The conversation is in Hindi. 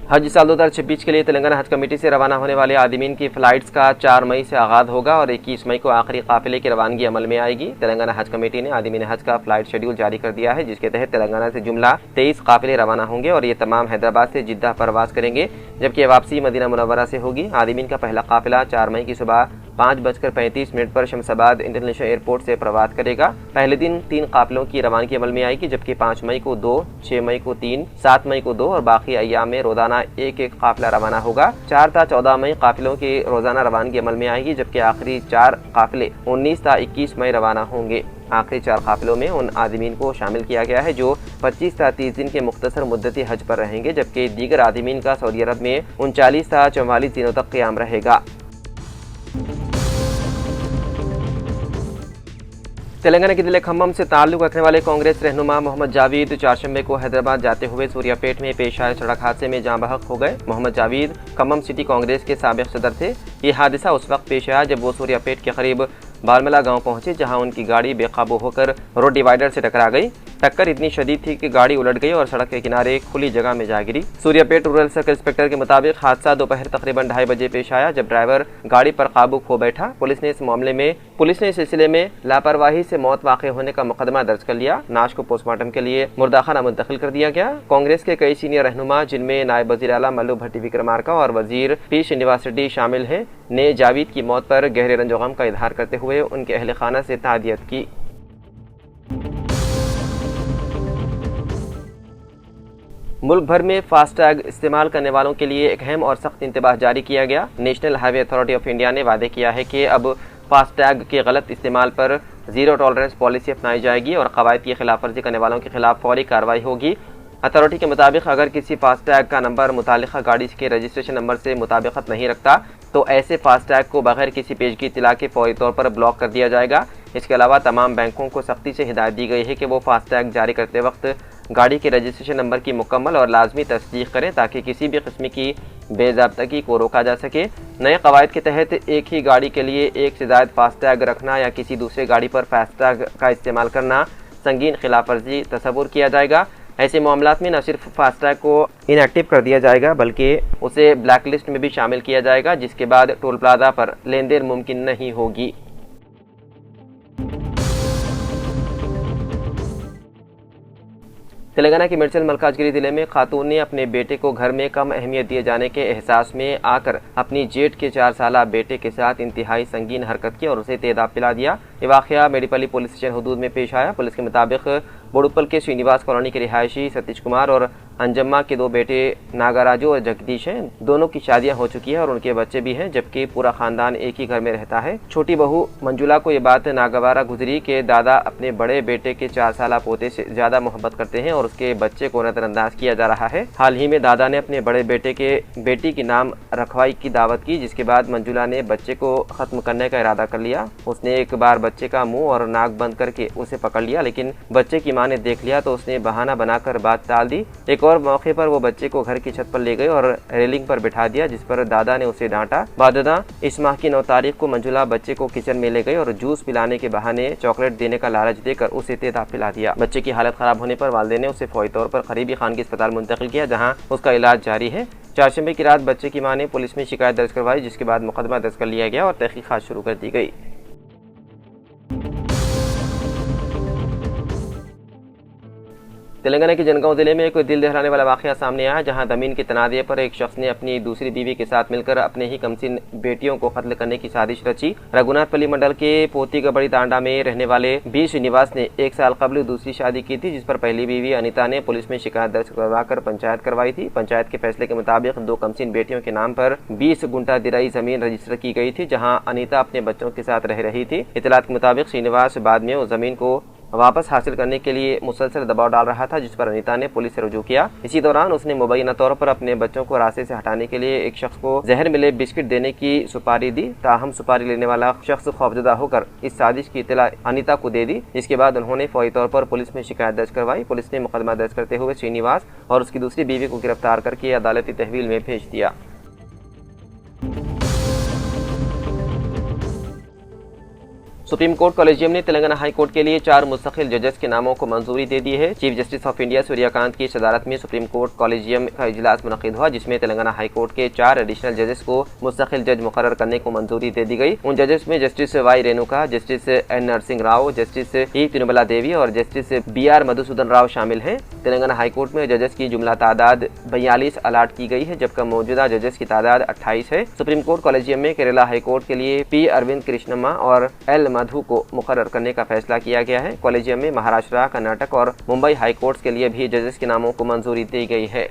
हज साल 2026 के लिए तेलंगाना हज कमेटी से रवाना होने वाले आदिमीन की फ़्लाइट्स का 4 मई से आगाज़ होगा और 21 मई को आखिरी काफ़िले की रवानगी अमल में आएगी। तेलंगाना हज कमेटी ने आदिमीन हज का फ़्लाइट शेड्यूल जारी कर दिया है, जिसके तहत तेलंगाना से जुमला 23 काफ़िले रवाना होंगे और ये तमाम हैदराबाद से जिद्दा परवास करेंगे, जबकि वापसी मदीना मुनव्वरा से होगी। आदिमीन का पहला काफ़िला 4 मई की सुबह 5:35 पर शमशाबाद इंटरनेशनल एयरपोर्ट से प्रवास करेगा। पहले दिन 3 काफ़िलों की रवानगी अमल में आएगी, जबकि 5 मई को 2, 6 मई को 3, 7 मई को 2 और बाकी अय्याम में रोजाना एक काफ़िला रवाना होगा। 4 ता 14 मई काफ़िलों की रोजाना रवानगी अमल में आएगी, जबकि आखिरी 4 काफ़िले 19 ता 21 मई रवाना होंगे। आखिरी 4 काफ़िलों में उन आदिमीन को शामिल किया गया है जो 25 ता 30 दिन के मुख्तसर मुद्दती हज पर रहेंगे, जबकि दीगर आदिमीन का सऊदी अरब में 39 ता 44 दिनों तक क़याम रहेगा। तेलंगाना के जिले खम्मम से ताल्लुक़ रखने वाले कांग्रेस रहनुमा मोहम्मद जावेद चारशंबे को हैदराबाद जाते हुए सूर्यापेट में पेश आए सड़क हादसे में जाँ बहक हो गए। मोहम्मद जावेद खम्मम सिटी कांग्रेस के साबिक़ सदर थे। ये हादसा उस वक्त पेश आया जब वो सूर्यापेट के करीब बालमला गांव पहुंचे, जहां उनकी गाड़ी बेकाबू होकर रोड डिवाइडर से टकरा गई। टक्कर इतनी शदीद थी कि गाड़ी उलट गई और सड़क के किनारे खुली जगह में जा गिरी। सूर्यापेट रूरल सर्कल इंस्पेक्टर के मुताबिक हादसा दोपहर तकरीबन 2:30 बजे पेश आया, जब ड्राइवर गाड़ी पर काबू खो बैठा। पुलिस ने इस सिलसिले में लापरवाही से मौत वाक़ होने का मुकदमा दर्ज कर लिया। नाश को पोस्टमार्टम के लिए मुर्दाखाना मुंतकिल कर दिया गया। कांग्रेस के कई सीनियर रहनुमा, जिनमें नायब वज़ीर आला मल्लू भट्टी विक्रमार्का और वज़ीर पी श्रीनिवास रेड्डी शामिल हैं, ने जावेद की मौत पर गहरे रंज गम का इजहार करते हुए उनके अहल खाना से ताज़ियत की। मुल्क भर में फास्टैग इस्तेमाल करने वालों के लिए एक अहम और सख्त इंतबाह जारी किया गया। National highway authority of India ने वादे किया है कि अब फास्टैग के गलत इस्तेमाल पर ज़ीरो टॉलरेंस पॉलिसी अपनाई जाएगी और कवायद की खिलाफ वर्जी करने वालों के खिलाफ फौरी कार्रवाई होगी। अथॉरिटी के मुताबिक अगर किसी फास्टैग का नंबर मुतालिका गाड़ी के रजिस्ट्रेशन नंबर से मुताबिकत नहीं रखता तो ऐसे फास्टैग को बगैर किसी पेशगी इत्तला के फौरी तौर पर ब्लॉक कर दिया जाएगा। इसके अलावा तमाम बैंकों को सख्ती से हिदायत दी गई है कि वो फास्टैग जारी करते वक्त गाड़ी के रजिस्ट्रेशन नंबर की मुकम्मल और लाजमी तस्दीक करें, ताकि किसी भी किस्म की बेज़ाब्तगी को रोका जा सके। नए कवायद के तहत एक ही गाड़ी के लिए एक से ज़ायद फास्टैग रखना या किसी दूसरे गाड़ी पर फास्टैग का इस्तेमाल करना संगीन खिलाफ वर्जी तस्वुर किया जाएगा। ऐसे मामलात में न सिर्फ फास्टैग को इनएक्टिव कर दिया जाएगा बल्कि उसे ब्लैक लिस्ट में भी शामिल किया जाएगा, जिसके बाद टोल प्लाजा पर लेन देन मुमकिन नहीं होगी। तेलंगाना के मिर्चल मलकाजगिरी जिले में खातून ने अपने बेटे को घर में कम अहमियत दिए जाने के एहसास में आकर अपनी जेठ के 4 साला बेटे के साथ इंतहाई संगीन हरकत की और उसे तेजाब पिला दिया। ये वाक़या मेडीपल्ली पुलिस स्टेशन हदूद में पेश आया। पुलिस के मुताबिक बोडुप्पल के श्रीनिवास कॉलोनी के रिहायशी सतीश कुमार और अंजम्मा के 2 बेटे नागाराजू और जगदीश हैं। दोनों की शादियां हो चुकी है और उनके बच्चे भी हैं, जबकि पूरा खानदान एक ही घर में रहता है। छोटी बहू मंजुला को ये बात नागवारा गुजरी कि दादा अपने बड़े बेटे के 4 साला पोते से ज्यादा मोहब्बत करते हैं और उसके बच्चे को नजरअंदाज किया जा रहा है। हाल ही में दादा ने अपने बड़े बेटे के बेटी की नाम रखवाई की दावत की, जिसके बाद मंजुला ने बच्चे को खत्म करने का इरादा कर लिया। उसने एक बार बच्चे का मुंह और नाक बंद करके उसे पकड़ लिया, लेकिन बच्चे की मां ने देख लिया तो उसने बहाना बनाकर बात टाल दी। एक और मौके पर वो बच्चे को घर की छत पर ले गई और रेलिंग पर बिठा दिया, जिस पर दादा ने उसे डांटा। बाददा इस माह की 9 तारीख को मंजुला बच्चे को किचन में ले गई और जूस पिलाने के बहाने चॉकलेट देने का लालच देकर उसे तेजाब पिला दिया। बच्चे की हालत खराब होने पर वालिदैन ने उसे फौरी तौर पर करीबी खानगी अस्पताल मुंतकिल किया, जहाँ उसका इलाज जारी है। चारशंबे की रात बच्चे की मां ने पुलिस में शिकायत दर्ज करवाई, जिसके बाद मुकदमा दर्ज कर लिया गया और तहकीकात शुरू कर दी गई। तेलंगाना के जनगांव जिले में कोई दिल दहलाने वाला वाक़या सामने आया, जहां जमीन के तनाज़े पर एक शख्स ने अपनी दूसरी बीवी के साथ मिलकर अपने ही कमसिन बेटियों को कत्ल करने की साजिश रची। रघुनाथपल्ली मंडल के पोतीगबड़ी तांडा में रहने वाले बी श्रीनिवास ने 1 साल कबल दूसरी शादी की थी, जिस पर पहली बीवी अनिता ने पुलिस में शिकायत दर्ज करवाकर पंचायत करवाई थी। पंचायत के फैसले के मुताबिक 2 कमसिन बेटियों के नाम पर 20 गुंठा दिराई जमीन रजिस्टर की गई थी, जहाँ अनिता अपने बच्चों के साथ रह रही थी। इतलात के मुताबिक श्रीनिवास बाद में उस जमीन को वापस हासिल करने के लिए मुसलसल दबाव डाल रहा था, जिस पर अनिता ने पुलिस से रुजू किया। इसी दौरान उसने मुबैना तौर पर अपने बच्चों को रास्ते से हटाने के लिए एक शख्स को जहर मिले बिस्किट देने की सुपारी दी। ताहम सुपारी लेने वाला शख्स खौफजदा होकर इस साजिश की इत्तला अनिता को दे दी, जिसके बाद उन्होंने फौरी तौर पर पुलिस में शिकायत दर्ज करवाई। पुलिस ने मुकदमा दर्ज करते हुए श्रीनिवास और उसकी दूसरी बीवी को गिरफ्तार करके अदालती तहवील में भेज दिया। सुप्रीम कोर्ट कॉलेजियम ने तेलंगाना हाई कोर्ट के लिए 4 मुस्तकिल जजेस के नामों को मंजूरी दे दी है। Chief justice of India Suryakant की सदारत में सुप्रीम कोर्ट कॉलेजियम का इजलास मुनक़िद हुआ, जिसमें तेलंगाना हाई कोर्ट के 4 एडिशनल जजेस को मुस्तकिल जज मुकर्रर करने को मंजूरी दे दी गई। उन जजेस में justice Y Renuka, justice N Narasimha Rao, justice E Tirumala Devi और जस्टिस BR मधुसूदन राव शामिल हैं। तेलंगाना हाई कोर्ट में जजेस की जुमला तादाद 42 अलाट की गई है, जबकि मौजूदा जजेस की तादाद 28 है। सुप्रीम कोर्ट कॉलेजियम में केरला हाई कोर्ट के लिए P अरविंद कृष्णम्मा और L मधु को मुकर्रर करने का फैसला किया गया है। कॉलेजियम में महाराष्ट्र, कर्नाटक और मुंबई हाई कोर्ट्स के लिए भी जजेस के नामों को मंजूरी दी गई है।